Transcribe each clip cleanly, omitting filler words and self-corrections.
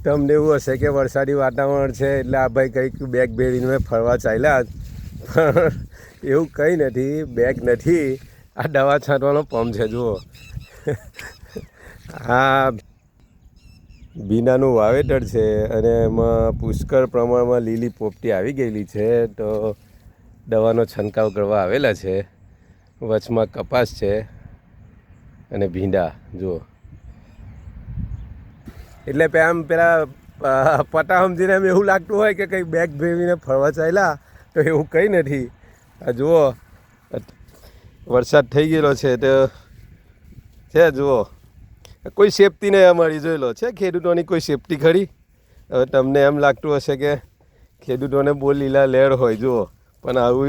તમને એવું હશે કે વરસાદી વાતાવરણ છે એટલે આ ભાઈ કંઈક બેગ ભેરીને ફરવા ચાલ્યા, પણ એવું કંઈ નથી, બેગ નથી, આ દવા છાંટવાનો પંપ છે. જુઓ, આ ભીંડાનું વાવેતર છે અને એમાં પુષ્કળ પ્રમાણમાં લીલી પોપટી આવી ગયેલી છે, તો દવાનો છંટકાવ કરવા આવેલા છે. વચમાં કપાસ છે અને ભીંડા. જુઓ, એટલે આમ પેલા પટા સમજીને એમ એવું લાગતું હોય કે કંઈ બેગ ભેવીને ફરવા ચાલ્યા, તો એવું કંઈ નથી. આ જુઓ, વરસાદ થઈ ગયેલો છે તો છે. જુઓ, કોઈ સેફટી નહીં અમારી, જોઈ લો છે ખેડૂતોની કોઈ સેફટી ખરી? હવે તમને એમ લાગતું હશે કે ખેડૂતોને બહુ લીલા લહેર હોય. જુઓ, પણ આવું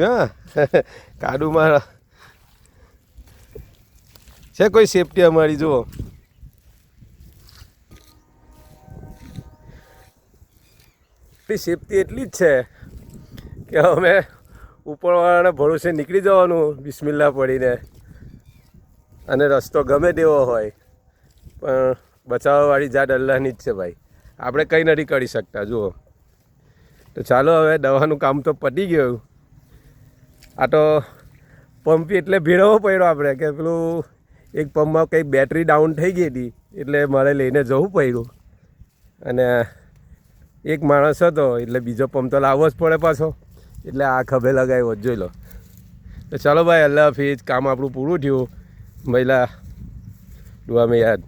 કાદુમાં છે કોઈ સેફટી અમારી? જુઓ, સેફટી એટલી જ છે કે અમે ઉપરવાળાના ભરોસે નીકળી જવાનું બિસ્મિલ્લાહ પડીને, અને રસ્તો ગમે તેવો હોય પણ બચાવવાવાળી જાત અલ્લાહની જ છે ભાઈ, આપણે કંઈ નથી કરી શકતા. જુઓ, તો ચાલો હવે દવાનું કામ તો પતી ગયું. આ તો પંપ એટલે ભીડવો પડ્યો આપણે, કે પેલું એક પંપમાં કંઈક બેટરી ડાઉન થઈ ગઈ હતી એટલે મારે લઈને જવું પડ્યું, અને એક માણસ હતો એટલે બીજો પંપ તો લાવવો જ પડે પાછો, એટલે આ ખભે લગાવ્યો. જોઈ લો. તો ચાલો ભાઈ, અલ્લાહ હાફિઝ. કામ આપણું પૂરું થયું. મહિલા દુઆ મેં યાદ.